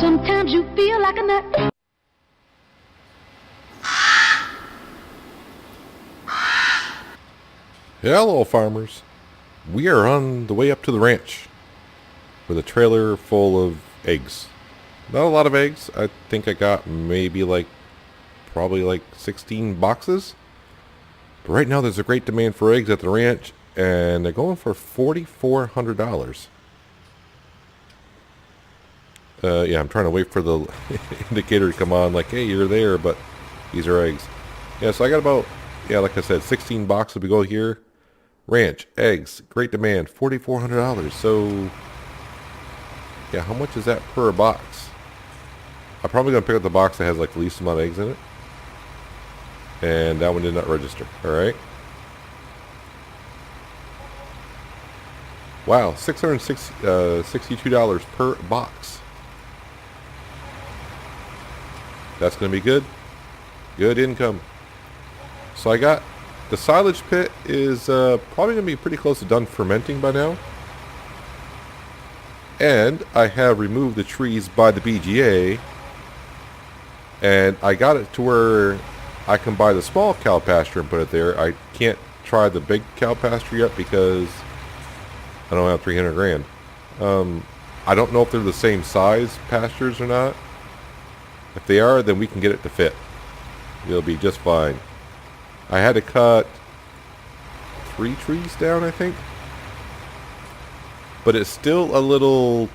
Sometimes you feel like a nut. Hello, farmers. We are on the way up to the ranch with a trailer full of eggs. Not a lot of eggs. I think I got maybe probably 16 boxes. But right now there's a great demand for eggs at the ranch, and they're going for $4,400. Yeah, I'm trying to wait for the indicator to come on, like, hey, you're there, but these are eggs. Yeah, so I got about, like I said, 16 boxes. We go here. Ranch, eggs, great demand, $4,400. So, yeah, how much is that per box? I'm probably going to pick up the box that has the least amount of eggs in it. And that one did not register. Alright. Wow, $662 per box. That's going to be good. Good income. So I got the silage pit is probably going to be pretty close to done fermenting by now. And I have removed the trees by the BGA. And I got it to where I can buy the small cow pasture and put it there. I can't try the big cow pasture yet because I don't have 300 grand. I don't know if they're the same size pastures or not. If they are, then we can get it to fit. It'll be just fine. I had to cut 3 trees down, I think. But it's still a little,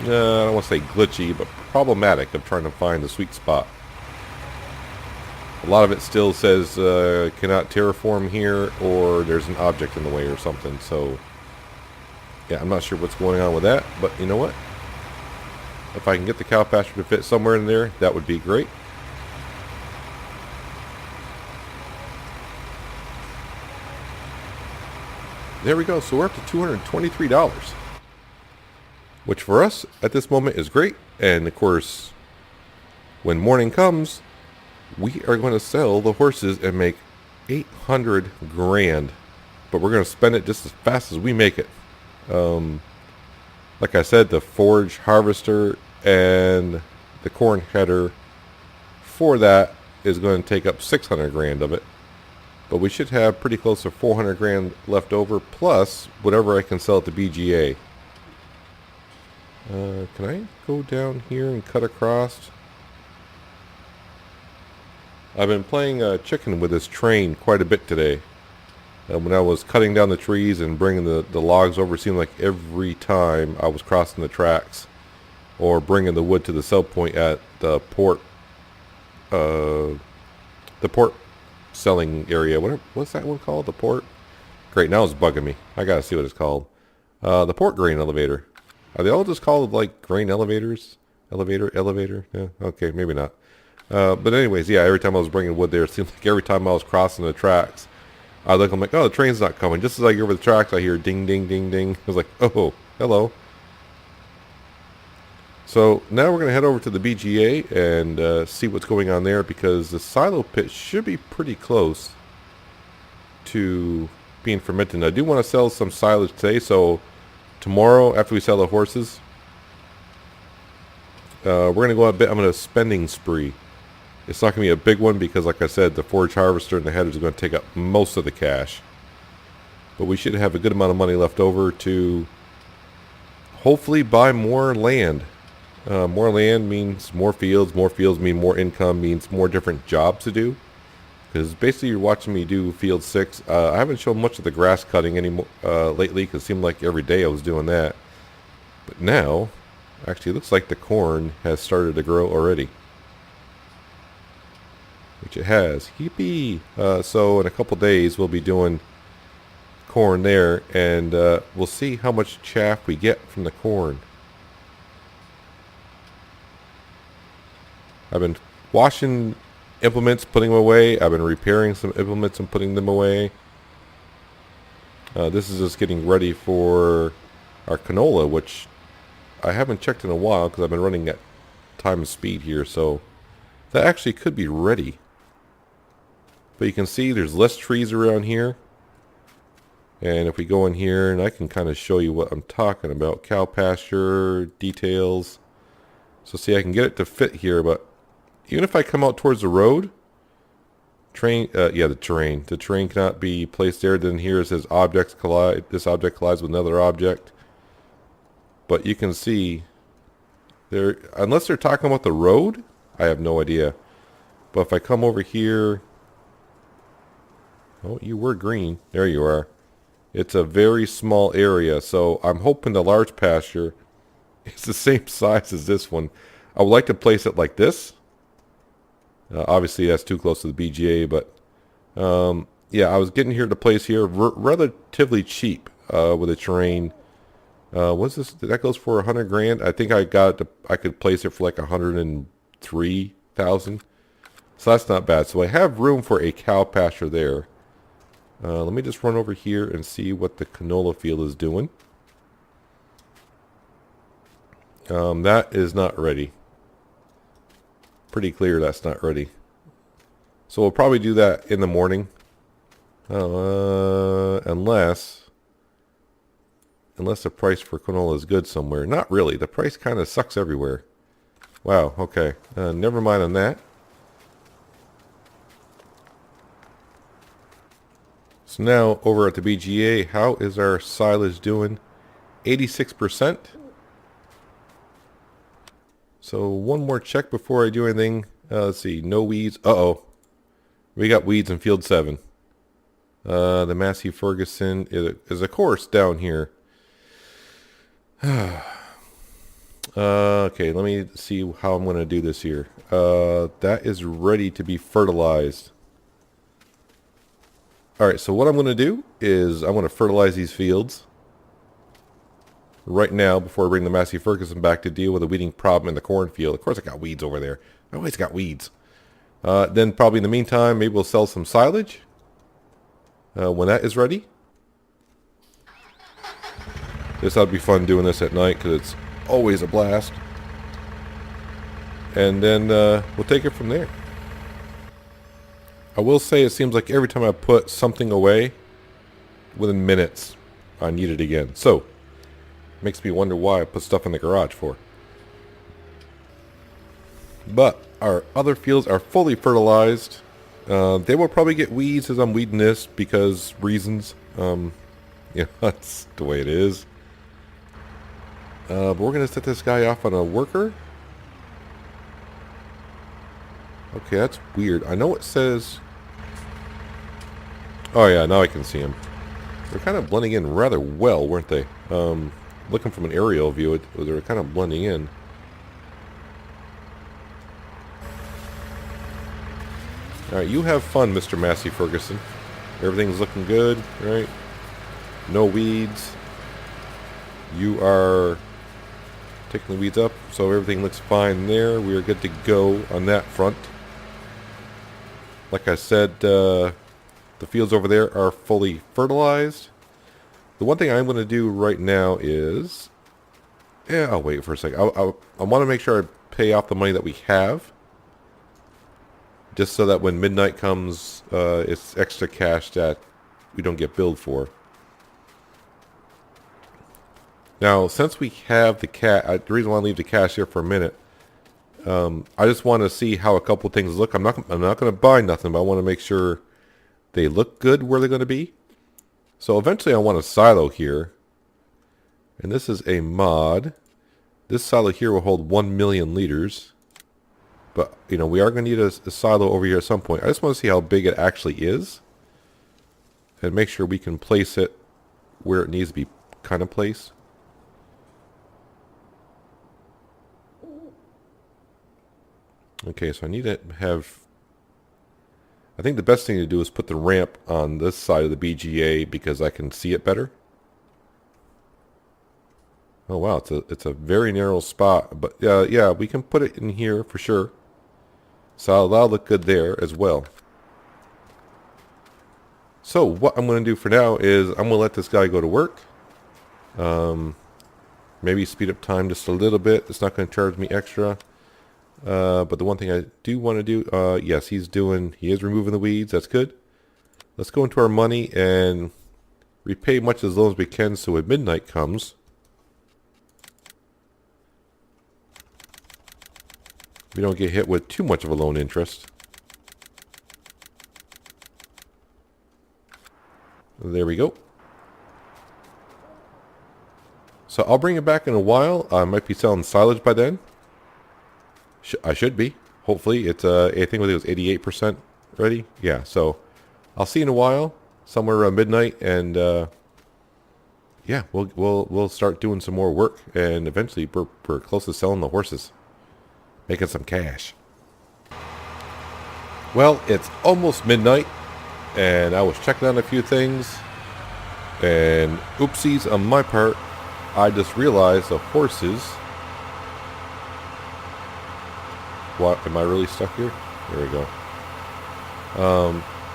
I don't want to say glitchy, but problematic of trying to find the sweet spot. A lot of it still says cannot terraform here, or there's an object in the way or something. So, yeah, I'm not sure what's going on with that. But you know what? If I can get the cow pasture to fit somewhere in there, that would be great. There we go. So we're up to $223. Which for us at this moment is great. And of course, when morning comes, we are going to sell the horses and make 800 grand. But we're going to spend it just as fast as we make it. Like I said, the forage harvester and the corn header for that is going to take up 600 grand of it. But we should have pretty close to 400 grand left over, plus whatever I can sell at the BGA. Can I go down here and cut across? I've been playing chicken with this train quite a bit today. When I was cutting down the trees and bringing the logs over, it seemed like every time I was crossing the tracks or bringing the wood to the sell point at the port selling area. What's that one called? The port? Great, now it's bugging me. I gotta see what it's called. The port grain elevator. Are they all just called grain elevators? Elevator? Yeah, okay, maybe not. But anyways, yeah, every time I was bringing wood there, it seemed like every time I was crossing the tracks, I look, I'm like, oh, the train's not coming. Just as I get over the tracks, I hear ding, ding, ding, ding. I was like, oh, hello. So now we're going to head over to the BGA and see what's going on there, because the silo pit should be pretty close to being fermented. I do want to sell some silage today, so tomorrow after we sell the horses, we're going to go a bit. I'm going to spending spree. It's not going to be a big one because, like I said, the forage harvester and the header is going to take up most of the cash. But we should have a good amount of money left over to hopefully buy more land. More land means more fields. More fields mean more income, means more different jobs to do. Because basically you're watching me do field 6. I haven't shown much of the grass cutting anymore lately, because it seemed like every day I was doing that. But now, actually it looks like the corn has started to grow already. Which it has. Yippee! So in a couple days we'll be doing corn there, and we'll see how much chaff we get from the corn. I've been washing implements, putting them away. I've been repairing some implements and putting them away. This is just getting ready for our canola, which I haven't checked in a while because I've been running at time speed here, so that actually could be ready. But you can see there's less trees around here. And if we go in here, and I can kind of show you what I'm talking about. Cow pasture, details. So see, I can get it to fit here, but even if I come out towards the road, the terrain. The terrain cannot be placed there. Then here it says objects collide. This object collides with another object. But you can see, there, unless they're talking about the road, I have no idea. But if I come over here, oh, you were green. There you are. It's a very small area, so I'm hoping the large pasture is the same size as this one. I would like to place it like this. Obviously, that's too close to the BGA, but yeah, I was getting here to place here relatively cheap with the terrain. What's this? That goes for 100 grand. I think I could place it for like 103,000. So that's not bad. So I have room for a cow pasture there. Let me just run over here and see what the canola field is doing. That is not ready. Pretty clear that's not ready. So we'll probably do that in the morning. Unless the price for canola is good somewhere. Not really. The price kind of sucks everywhere. Wow, okay. Never mind on that. So now over at the BGA, how is our silage doing? 86%. So one more check before I do anything. Let's see, no weeds. Uh-oh. We got weeds in field 7. The Massey Ferguson is of course down here. Okay, let me see how I'm going to do this here. That is ready to be fertilized. Alright, so what I'm going to do is I'm going to fertilize these fields right now before I bring the Massey Ferguson back to deal with a weeding problem in the cornfield. Of course I got weeds over there. I always got weeds. Then probably in the meantime, maybe we'll sell some silage when that is ready. This ought to be fun doing this at night because it's always a blast. And then we'll take it from there. I will say it seems like every time I put something away, within minutes, I need it again. So, makes me wonder why I put stuff in the garage for. But our other fields are fully fertilized. They will probably get weeds as I'm weeding this because reasons. That's the way it is. But we're going to set this guy off on a worker. Okay, that's weird. I know it says... Oh yeah, now I can see him. They're kind of blending in rather well, weren't they? Looking from an aerial view, they were kind of blending in. Alright, you have fun, Mr. Massey Ferguson. Everything's looking good, right? No weeds. You are taking the weeds up, so everything looks fine there. We are good to go on that front. Like I said, the fields over there are fully fertilized. The one thing I'm going to do right now is... Yeah, I'll wait for a second. I want to make sure I pay off the money that we have. Just so that when midnight comes, it's extra cash that we don't get billed for. Now, since we have the the reason why I leave the cash here for a minute, I just want to see how a couple things look. I'm not going to buy nothing, but I want to make sure they look good where they're going to be. So eventually I want a silo here. And this is a mod. This silo here will hold 1 million liters. But, you know, we are going to need a silo over here at some point. I just want to see how big it actually is. And make sure we can place it where it needs to be kind of placed. Okay, so I need to have... I think the best thing to do is put the ramp on this side of the BGA because I can see it better. Oh wow, it's a very narrow spot, but yeah, we can put it in here for sure. So that'll look good there as well. So what I'm going to do for now is I'm going to let this guy go to work. Maybe speed up time just a little bit. It's not going to charge me extra. But the one thing I do want to do, yes, he is removing the weeds. That's good. Let's go into our money and repay much as loan as we can so when midnight comes, we don't get hit with too much of a loan interest. There we go. So I'll bring it back in a while. I might be selling silage by then. I should be. Hopefully it's I think it was 88% ready. Yeah, so I'll see you in a while, somewhere around midnight, and yeah, we'll start doing some more work, and eventually we're close to selling the horses, making some cash. Well, it's almost midnight, and I was checking on a few things, and oopsies on my part, I just realized the horses. What, am I really stuck here? There we go.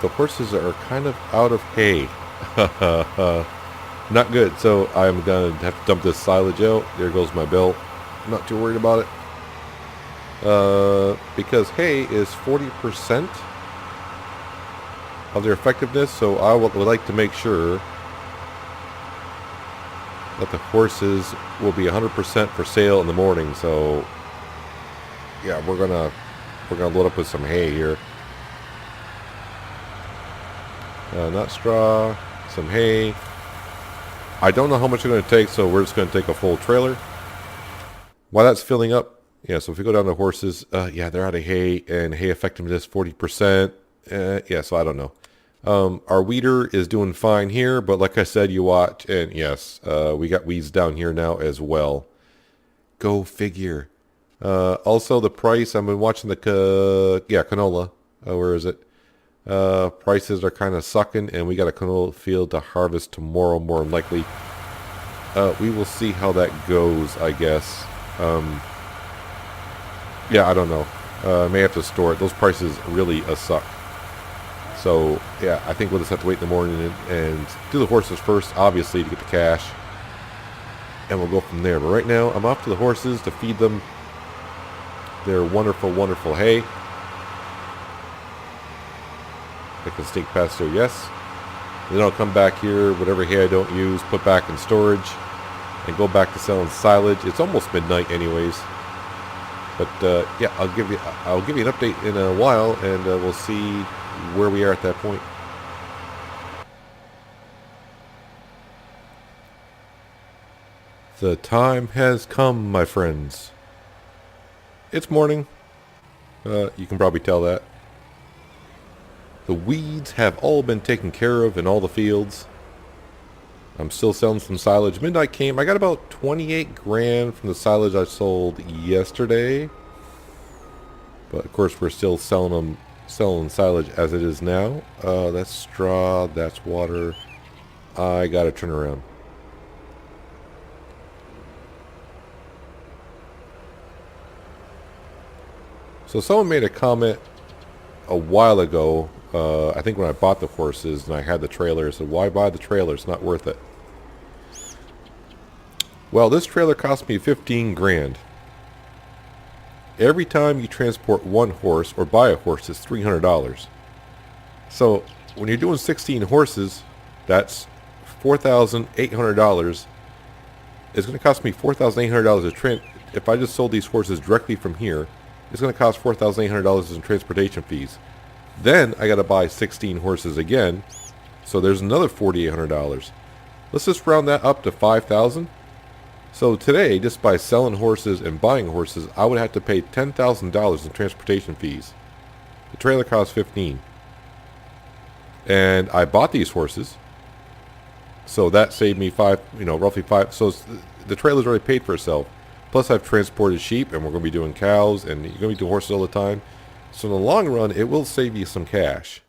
The horses are kind of out of hay. Not good. So I'm gonna have to dump this silage out. There goes my bill. I'm not too worried about it. Because hay is 40% of their effectiveness. So I would like to make sure that the horses will be 100% for sale in the morning. So yeah, we're gonna load up with some hay here. Not straw, some hay. I don't know how much it's going to take, so we're just going to take a full trailer. While that's filling up, yeah, so if we go down to horses, yeah, they're out of hay, and hay effectiveness 40%. Yeah, so I don't know. Our weeder is doing fine here, but like I said, you watch, and yes, we got weeds down here now as well. Go figure. Also, the price, I've been watching the canola. Where is it? Prices are kind of sucking, and we got a canola field to harvest tomorrow, more than likely. We will see how that goes, I guess. Yeah, I don't know. I may have to store it. Those prices really suck. So, yeah, I think we'll just have to wait in the morning and do the horses first, obviously, to get the cash. And we'll go from there. But right now, I'm off to the horses to feed them their wonderful, wonderful hay. I can sneak past there, yes. Then I'll come back here, whatever hay I don't use, put back in storage, and go back to selling silage. It's almost midnight anyways. But yeah, I'll give you an update in a while, and we'll see where we are at that point. The time has come, my friends. It's morning. You can probably tell that. The weeds have all been taken care of in all the fields. I'm still selling some silage. Midnight came. I got about 28 grand from the silage I sold yesterday. But of course we're still selling silage as it is now. That's straw. That's water. I gotta turn around. So someone made a comment a while ago, I think when I bought the horses and I had the trailer, I said, why buy the trailer? It's not worth it. Well, this trailer cost me 15 grand. Every time you transport one horse or buy a horse, it's $300. So when you're doing 16 horses, that's $4,800. It's going to cost me $4,800 if I just sold these horses directly from here. It's going to cost $4,800 in transportation fees. Then I got to buy 16 horses again, so there's another $4,800. Let's just round that up to $5,000. So today, just by selling horses and buying horses, I would have to pay $10,000 in transportation fees. The trailer costs $15,000, and I bought these horses, so that saved me roughly $5,000. So the trailer's already paid for itself. Plus, I've transported sheep, and we're going to be doing cows, and you're going to be doing horses all the time. So in the long run, it will save you some cash.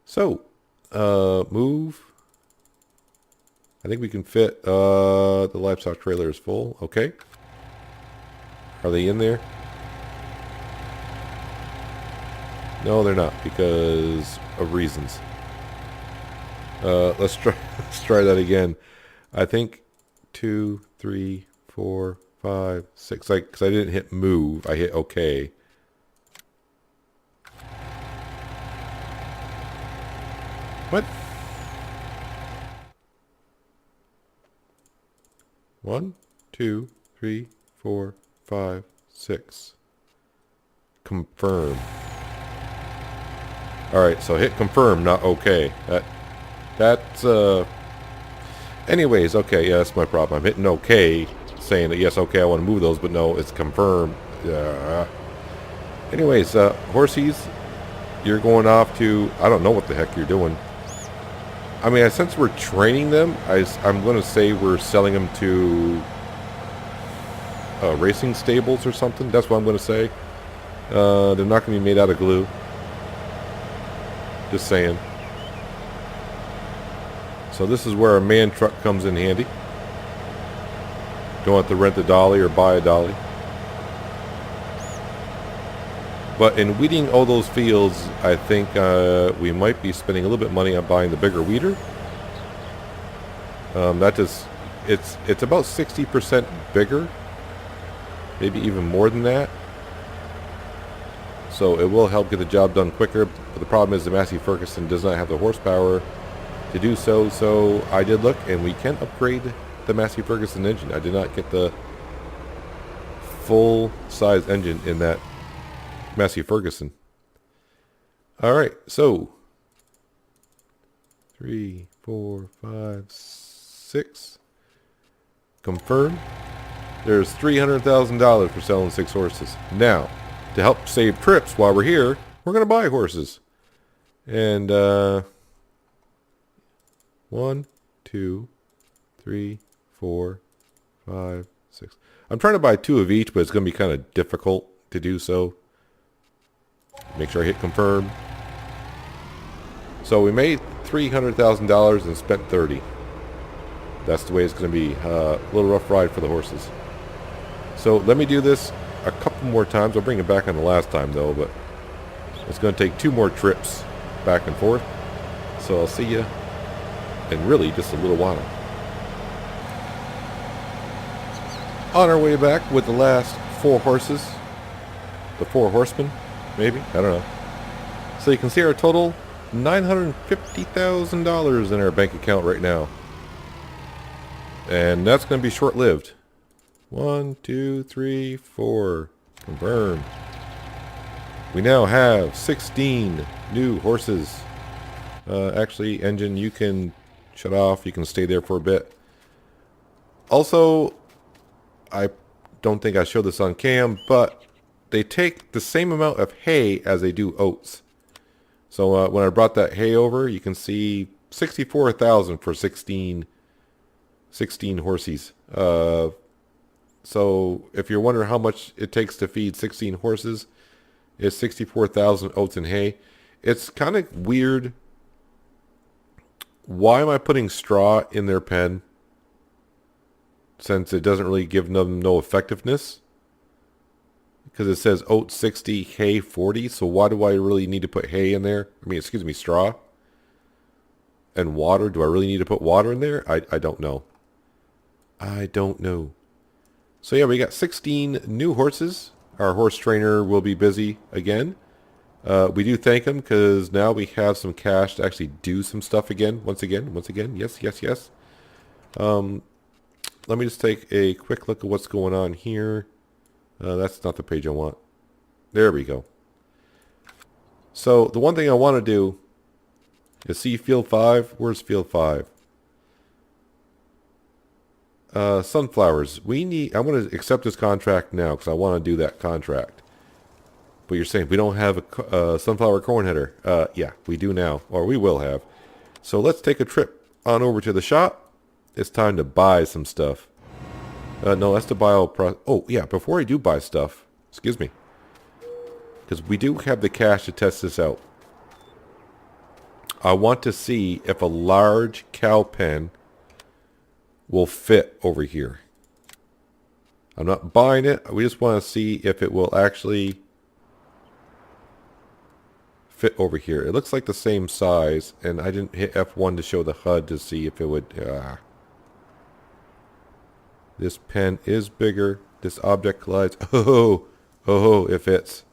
So, move. I think we can fit, the livestock trailer is full. Okay. Are they in there? No, they're not, because of reasons. Let's try that again. I think 2, 3, 4, 5, 6. Because I didn't hit move. I hit OK. What? 1, 2, 3, 4, 5, 6. Confirm. Alright, so hit confirm, not okay. That's, anyways, okay, yeah, that's my problem. I'm hitting okay, saying that, yes, okay, I want to move those, but no, it's confirm. Anyways, horsies, you're going off to, I don't know what the heck you're doing. I mean, since we're training them, I'm going to say we're selling them to racing stables or something. That's what I'm going to say. They're not going to be made out of glue. Just saying. So this is where a man truck comes in handy. Don't have to rent a dolly or buy a dolly. But in weeding all those fields, I think we might be spending a little bit of money on buying the bigger weeder. It's about 60% bigger, maybe even more than that. So it will help get the job done quicker. But the problem is the Massey Ferguson does not have the horsepower to do so. So I did look, and we can upgrade the Massey Ferguson engine. I did not get the full size engine in that Massey Ferguson. Alright, so 3, 4, 5, 6. Confirm. There's $300,000 for selling 6 horses. Now, to help save trips while we're here, we're going to buy horses. And 1, 2, 3, 4, 5, 6. I'm trying to buy 2 of each, but it's going to be kind of difficult to do so. Make sure I hit confirm. So we made $300,000 and spent 30. That's the way it's going to be. A little rough ride for the horses. So let me do this a couple more times. I'll bring it back on the last time though, but it's going to take 2 more trips back and forth. So I'll see you in really just a little while. On our way back with the last 4 horses. The 4 horsemen. Maybe? I don't know. So you can see our total, $950,000 in our bank account right now. And that's going to be short-lived. 1, 2, 3, 4. Confirm. We now have 16 new horses. Actually, engine, you can shut off. You can stay there for a bit. Also, I don't think I showed this on cam, but they take the same amount of hay as they do oats. So when I brought that hay over, you can see $64,000 for 16 horsies. So if you're wondering how much it takes to feed 16 horses, it's 64,000 oats and hay. It's kind of weird. Why am I putting straw in their pen? Since it doesn't really give them no effectiveness. Because it says oat 60, hay 40. So why do I really need to put hay in there? I mean, excuse me, straw. And water. Do I really need to put water in there? I don't know. I don't know. So yeah, we got 16 new horses. Our horse trainer will be busy again. We do thank him because now we have some cash to actually do some stuff again. Once again. Yes. Let me just take a quick look at what's going on here. That's not the page I want. There we go. So the one thing I want to do is see field 5. Where's field 5? Sunflowers. I'm going to accept this contract now because I want to do that contract. But you're saying we don't have a sunflower corn header. Yeah, we do now. Or we will have. So let's take a trip on over to the shop. It's time to buy some stuff. No, that's to buy all oh, yeah, before I do buy stuff, excuse me. Because we do have the cash to test this out. I want to see if a large cow pen will fit over here. I'm not buying it. We just want to see if it will actually fit over here. It looks like the same size, and I didn't hit F1 to show the HUD to see if it would... This pen is bigger. This object collides. Oh, it fits.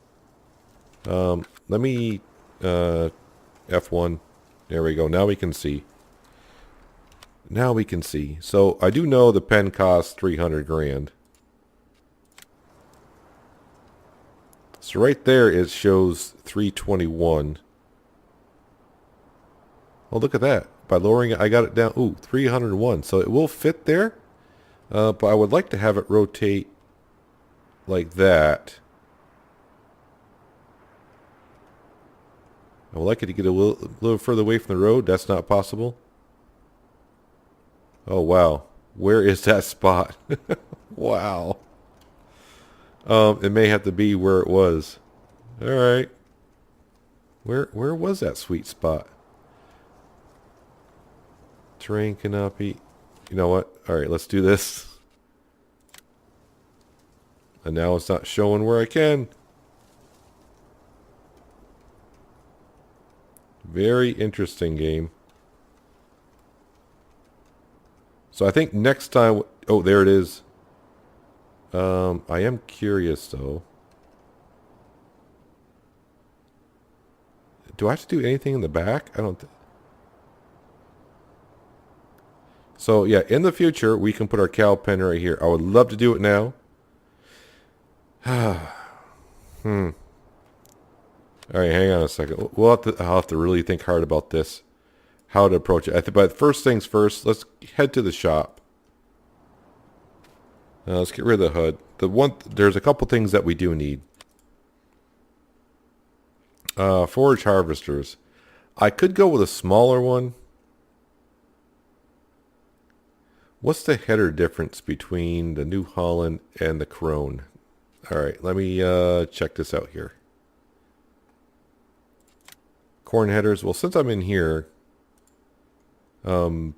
Let me F1. There we go. Now we can see. now we can see. So I do know the pen costs 300 grand. So right there it shows 321. Oh, look at that. By lowering it, I got it down. Ooh, 301. So it will fit there. But I would like to have it rotate like that. I would like it to get a little further away from the road. That's not possible. Oh, wow. Where is that spot? Wow. It may have to be where it was. All right. Where was that sweet spot? Terrain canopy. You know what? All right, let's do this. And now it's not showing where I can. Very interesting game. So I think next time... Oh, there it is. I am curious, though. Do I have to do anything in the back? I don't... So, yeah, in the future, we can put our cow pen right here. I would love to do it now. All right, hang on a second. I'll have to really think hard about this. How to approach it. But first things first, let's head to the shop. Let's get rid of the hood. There's a couple things that we do need. Forage harvesters. I could go with a smaller one. What's the header difference between the New Holland and the Crone? All right, let me check this out here. Corn headers. Well, since I'm in here, we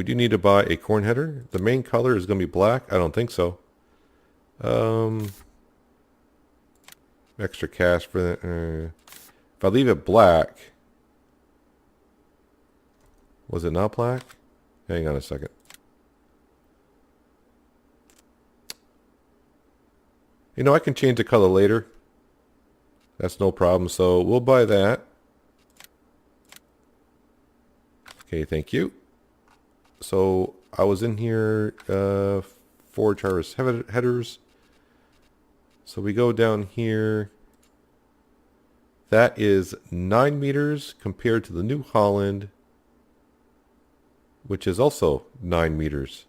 do need to buy a corn header. The main color is going to be black. I don't think so. Extra cash for that. If I leave it black, was it not black? Hang on a second. You know, I can change the color later. That's no problem. So we'll buy that. Okay, thank you. So I was in here, forage harvest headers. So we go down here. That is 9 meters compared to the New Holland, which is also 9 meters.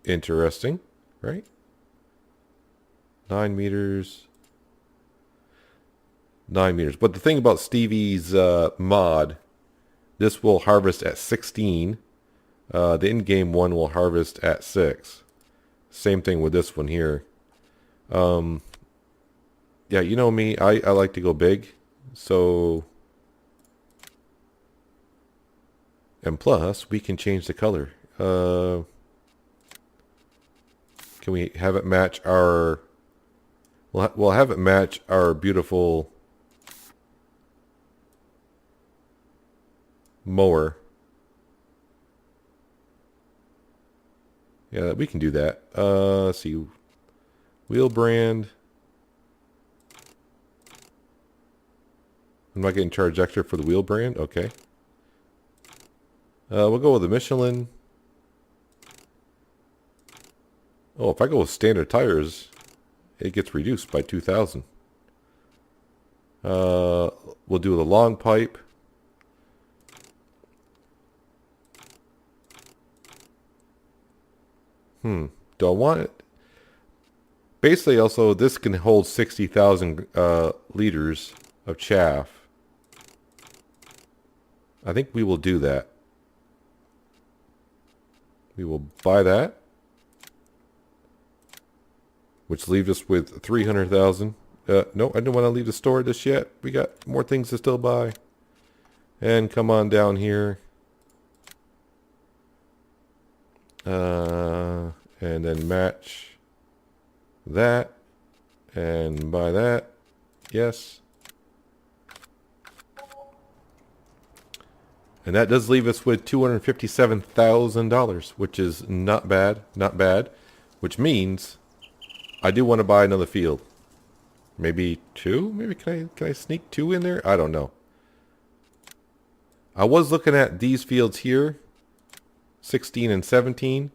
Interesting, right? 9 meters. 9 meters. But the thing about Stevie's mod, this will harvest at 16. The in-game one will harvest at 6. Same thing with this one here. Yeah, you know me, I like to go big. So, and plus, we can change the color. Can we have it match our... We'll have it match our beautiful mower. Yeah, we can do that. Let's see. Wheel brand. I'm not getting charged extra for the wheel brand. Okay. We'll go with the Michelin. Oh, if I go with standard tires, it gets reduced by 2,000. We'll do the long pipe. Do I want it? Basically, also, this can hold 60,000 liters of chaff. I think we will do that. We will buy that, which leaves us with 300,000. No, I don't want to leave the store just yet. We got more things to still buy. And come on down here. And then match that and buy that. Yes. And that does leave us with $257,000, which is not bad, not bad, which means I do want to buy another field. Maybe 2? Maybe can I sneak 2 in there? I don't know. I was looking at these fields here, 16 and 17,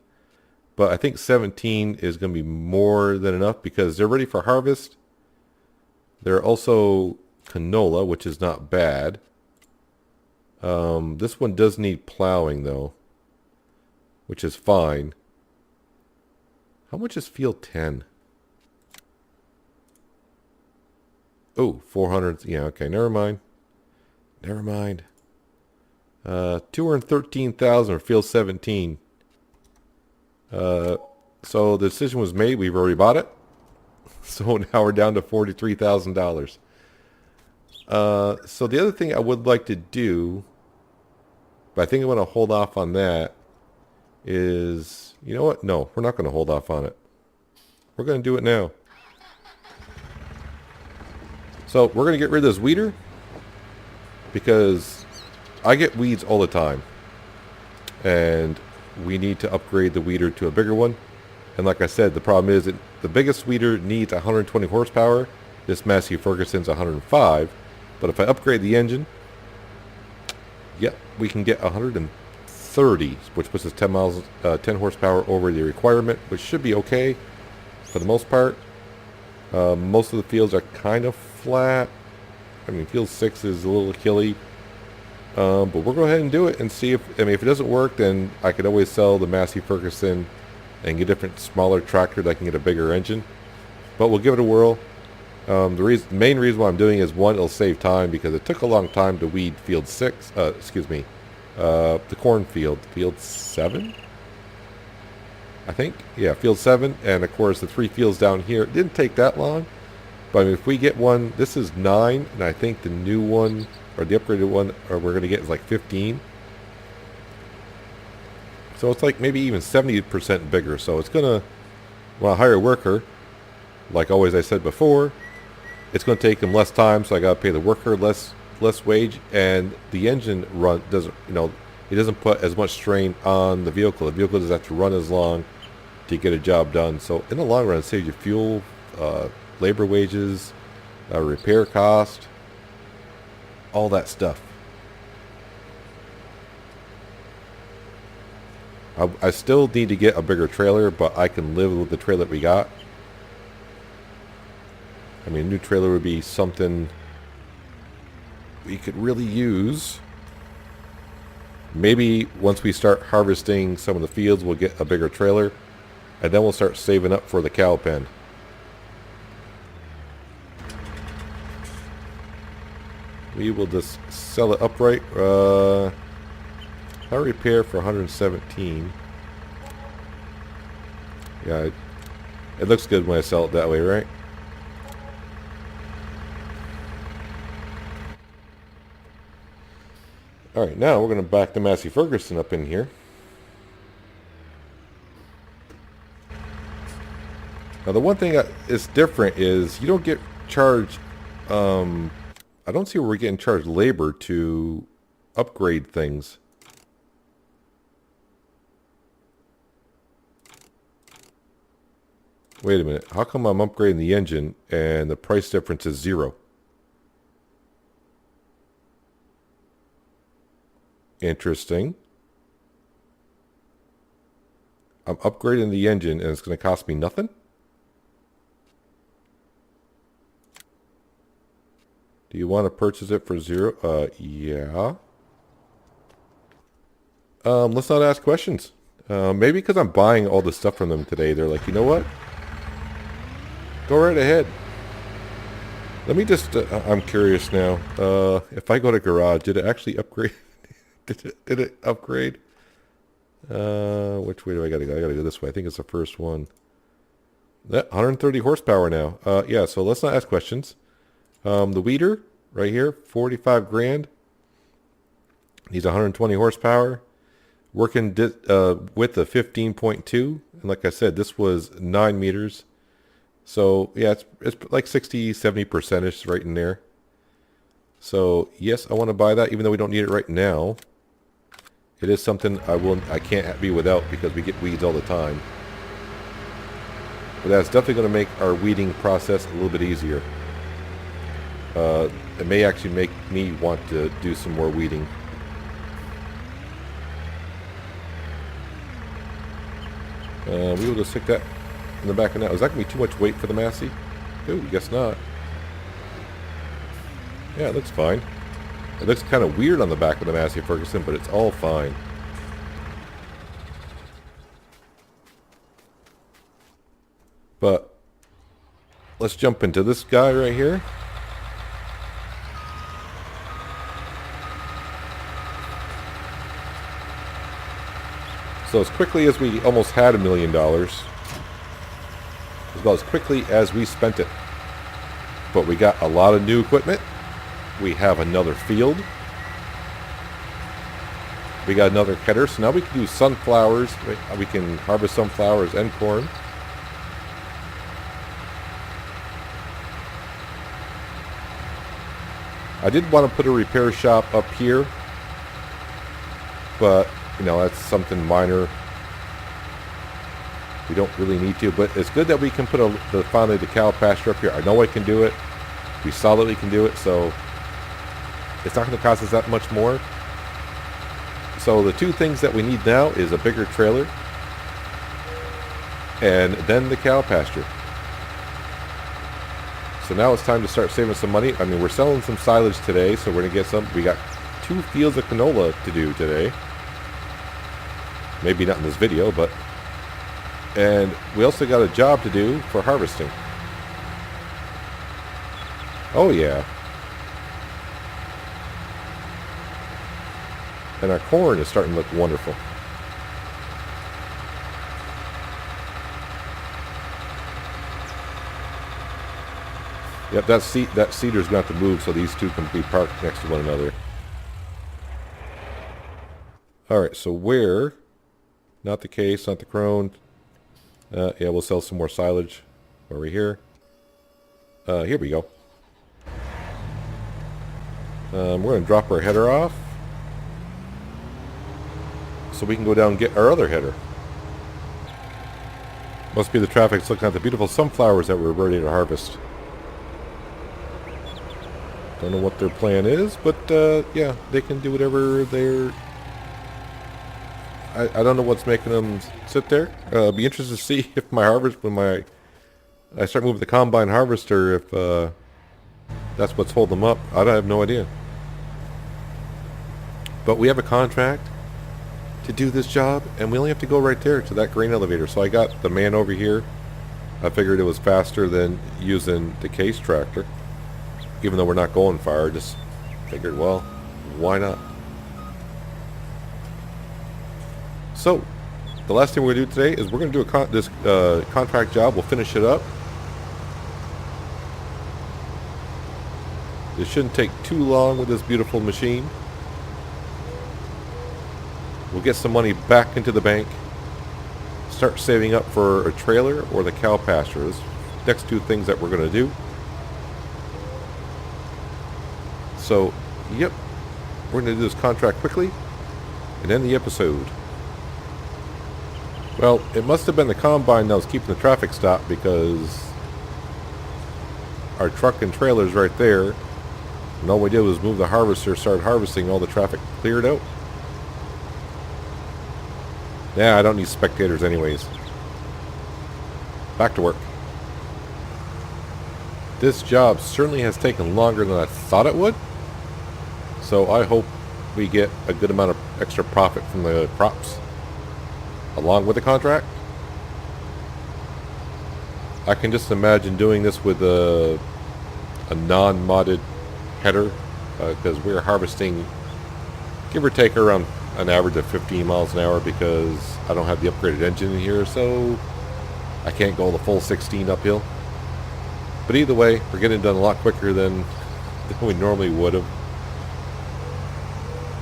but I think 17 is going to be more than enough because they're ready for harvest. They're also canola, which is not bad. This one does need plowing though, which is fine. How much is field 10? Oh, 400. Yeah, okay, never mind. Never mind. 213,000 for field 17. So the decision was made. We've already bought it. So now we're down to $43,000. So the other thing I would like to do, but I think I'm going to hold off on that, is, you know what? No, we're not going to hold off on it. We're going to do it now. So we're going to get rid of this weeder because I get weeds all the time. And we need to upgrade the weeder to a bigger one. And like I said, the problem is that the biggest weeder needs 120 horsepower. This Massey Ferguson's 105. But if I upgrade the engine, yep, we can get 130, which puts us 10 horsepower over the requirement, which should be okay for the most part. Most of the fields are kind of flat. I mean, field 6 is a little hilly. But we'll go ahead and do it and see if it doesn't work, then I could always sell the Massey Ferguson and get a different smaller tractor that can get a bigger engine. But we'll give it a whirl. The main reason why I'm doing it is, one, it'll save time because it took a long time to weed field 6, the cornfield, field 7, I think. Yeah, field 7, and of course the 3 fields down here. It didn't take that long, but I mean, if we get one, this is 9, and I think the new one, or the upgraded one, or we're going to get is like 15. So it's like maybe even 70% bigger. So it's going to, when I hire a worker, like always I said before, it's going to take them less time, so I got to pay the worker less wage, and the engine run doesn't, it doesn't put as much strain on the vehicle. The vehicle doesn't have to run as long to get a job done. So in the long run, it saves you fuel, labor wages, repair cost, all that stuff. I still need to get a bigger trailer, but I can live with the trailer that we got. I mean, a new trailer would be something we could really use. Maybe once we start harvesting some of the fields, we'll get a bigger trailer, and then we'll start saving up for the cow pen. We will just sell it upright. I repair for 117. Yeah, it looks good when I sell it that way, right? Alright, now we're going to back the Massey Ferguson up in here. Now the one thing that is different is you don't get charged, I don't see where we're getting charged labor to upgrade things. Wait a minute, how come I'm upgrading the engine and the price difference is 0? Interesting. I'm upgrading the engine and it's going to cost me nothing? Do you want to purchase it for 0? Yeah. Let's not ask questions. Maybe because I'm buying all the stuff from them today, they're like, you know what? Go right ahead. Let me just, I'm curious now. If I go to garage, did it actually upgrade? Did it upgrade? Which way do I gotta go? I gotta go this way. I think it's the first one. 130 horsepower now. Yeah, so let's not ask questions. The weeder, right here, 45 grand. Needs 120 horsepower. Working width of 15.2. And like I said, this was 9 meters. So, yeah, it's like 60-70% right in there. So, yes, I want to buy that, even though we don't need it right now. It is something I can't be without because we get weeds all the time. But that's definitely going to make our weeding process a little bit easier. It may actually make me want to do some more weeding. We will just stick that in the back of that. Is that going to be too much weight for the Massey? Ooh, guess not. Yeah, it looks fine. It looks kind of weird on the back of the Massey Ferguson, but it's all fine. But let's jump into this guy right here. So as quickly as we almost had $1 million, as well as quickly as we spent it. But we got a lot of new equipment. We have another field. We got another header, so now we can do sunflowers. We can harvest sunflowers and corn. I did want to put a repair shop up here, but you know, that's something minor. We don't really need to, but it's good that we can put finally the cow pasture up here. I know I can do it. We saw that we can do it, so it's not going to cost us that much more. So the two things that we need now is a bigger trailer and then the cow pasture. So now it's time to start saving some money. I mean, we're selling some silage today, so we're going to get some. We got 2 fields of canola to do today. Maybe not in this video, but... And we also got a job to do for harvesting. Oh, yeah. And our corn is starting to look wonderful. Yep, that ceder's going to have to move so these two can be parked next to one another. Alright, so where... Not the case, not the crone. Yeah, we'll sell some more silage. Where are we here? Here we go. We're going to drop our header off. So we can go down and get our other header. Must be the traffic's looking at the beautiful sunflowers that we're ready to harvest. Don't know what their plan is, but yeah, they can do whatever they're... I don't know what's making them sit there. Be interested to see if my harvest, when I start moving the combine harvester, if that's what's holding them up. I have no idea. But we have a contract to do this job, and we only have to go right there to that grain elevator. So I got the man over here. I figured it was faster than using the case tractor. Even though we're not going far, I just figured, well, why not? So, the last thing we're going to do today is we're going to do this contract job. We'll finish it up. It shouldn't take too long with this beautiful machine. We'll get some money back into the bank. Start saving up for a trailer or the cow pastures. Next 2 things that we're going to do. So, yep, we're going to do this contract quickly and end the episode. Well, it must have been the combine that was keeping the traffic stopped, because our truck and trailer's right there, and all we did was move the harvester, started harvesting, all the traffic cleared out. Yeah, I don't need spectators anyways. Back to work. This job certainly has taken longer than I thought it would. So I hope we get a good amount of extra profit from the crops along with the contract. I can just imagine doing this with a non-modded header, because we're harvesting, give or take, around an average of 15 miles an hour, because I don't have the upgraded engine in here, so I can't go the full 16 uphill. But either way, we're getting it done a lot quicker than we normally would have.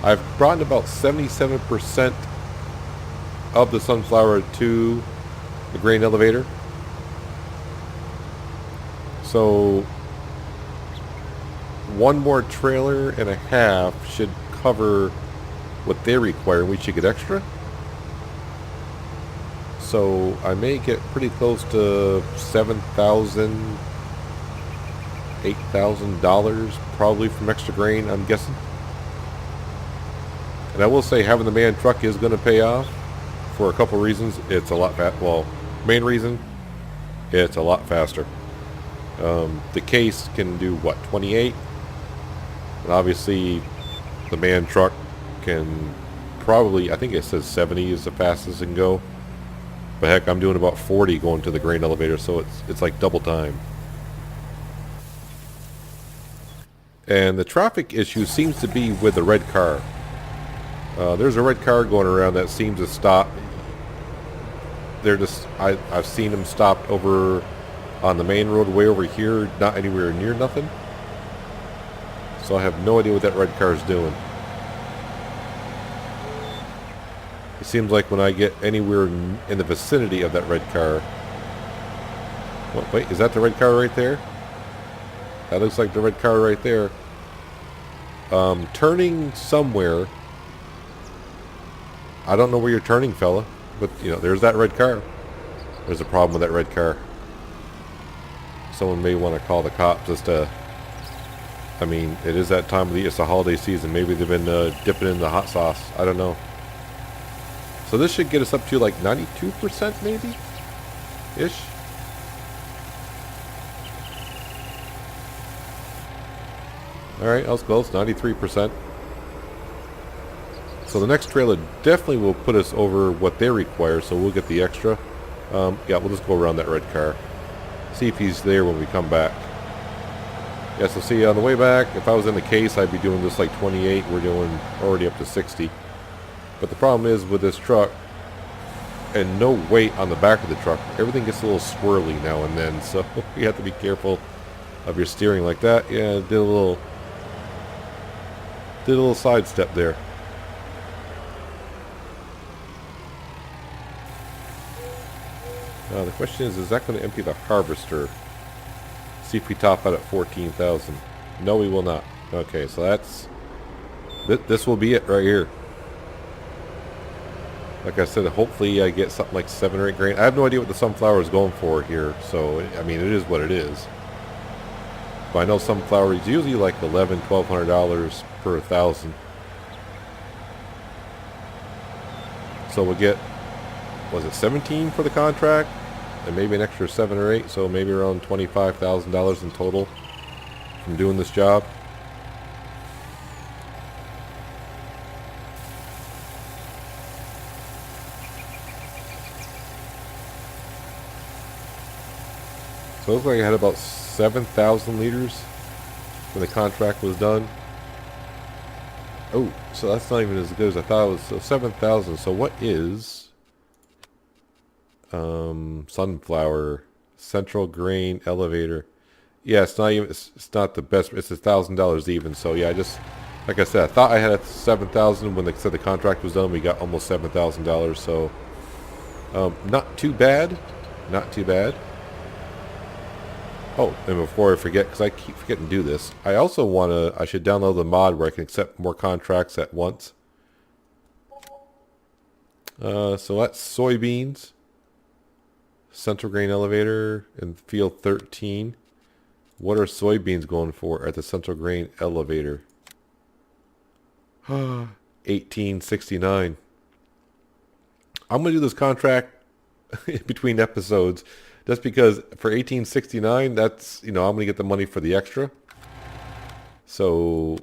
I've brought about 77% of the sunflower to the grain elevator. So 1 more trailer and a half should cover what they require, and we should get extra. So I may get pretty close to 7,000 $8,000 probably from extra grain, I'm guessing. And I will say having the man truck is going to pay off for a couple reasons. It's a lot well, main reason, it's a lot faster. The case can do what, 28? And obviously the man truck can probably, I think it says 70 is the fastest it can go. But heck, I'm doing about 40 going to the grain elevator, so it's like double time. And the traffic issue seems to be with the red car. There's a red car going around that seems to stop. They're just, I've seen them stopped over on the main road way over here, not anywhere near nothing. So I have no idea what that red car is doing. It seems like when I get anywhere in the vicinity of that red car... Oh, wait, is that the red car right there? That looks like the red car right there. Turning somewhere. I don't know where you're turning, fella. But, you know, there's that red car. There's a problem with that red car. Someone may want to call the cops as to... I mean, it is that time of the year. It's the holiday season. Maybe they've been dipping in the hot sauce. I don't know. So this should get us up to like 92% maybe? Ish. Alright, I was close. 93%. So the next trailer definitely will put us over what they require, so we'll get the extra. Yeah, we'll just go around that red car. See if he's there when we come back. Yeah, so see, on the way back, if I was in the case, I'd be doing this like 28. We're doing already up to 60. But the problem is with this truck, and no weight on the back of the truck, everything gets a little swirly now and then, so you have to be careful of your steering like that. Yeah, did a little sidestep there. The question is that going to empty the harvester? See if we top out at 14,000. No, we will not. Okay, so that's... This will be it right here. Like I said, hopefully I get something like 7 or 8 grain. I have no idea what the sunflower is going for here, so, I mean, it is what it is. But I know sunflower is usually like $1,100, $1,200 per 1,000. So we'll get, was it 17 for the contract? And maybe an extra 7 or 8, so maybe around $25,000 in total from doing this job. So it looks like I had about 7,000 liters when the contract was done. Oh, so that's not even as good as I thought it was. So 7,000. So what is sunflower central grain elevator? Yeah, it's not even. It's not the best. It's $1,000 even. So yeah, I just like I said, I thought I had 7,000 when they said the contract was done. We got almost $7,000. So not too bad. Not too bad. Oh, and before I forget, because I keep forgetting to do this, I also I should download the mod where I can accept more contracts at once. So that's soybeans, central grain elevator, in field 13. What are soybeans going for at the central grain elevator? 1869. I'm going to do this contract between episodes. Just because for 1869, that's, you know, I'm going to get the money for the extra. So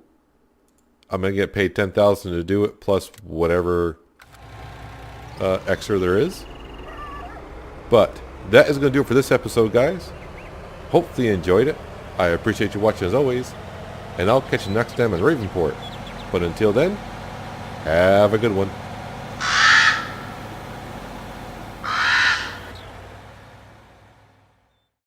I'm going to get paid $10,000 to do it, plus whatever extra there is. But that is going to do it for this episode, guys. Hopefully you enjoyed it. I appreciate you watching as always. And I'll catch you next time in Ravenport. But until then, have a good one.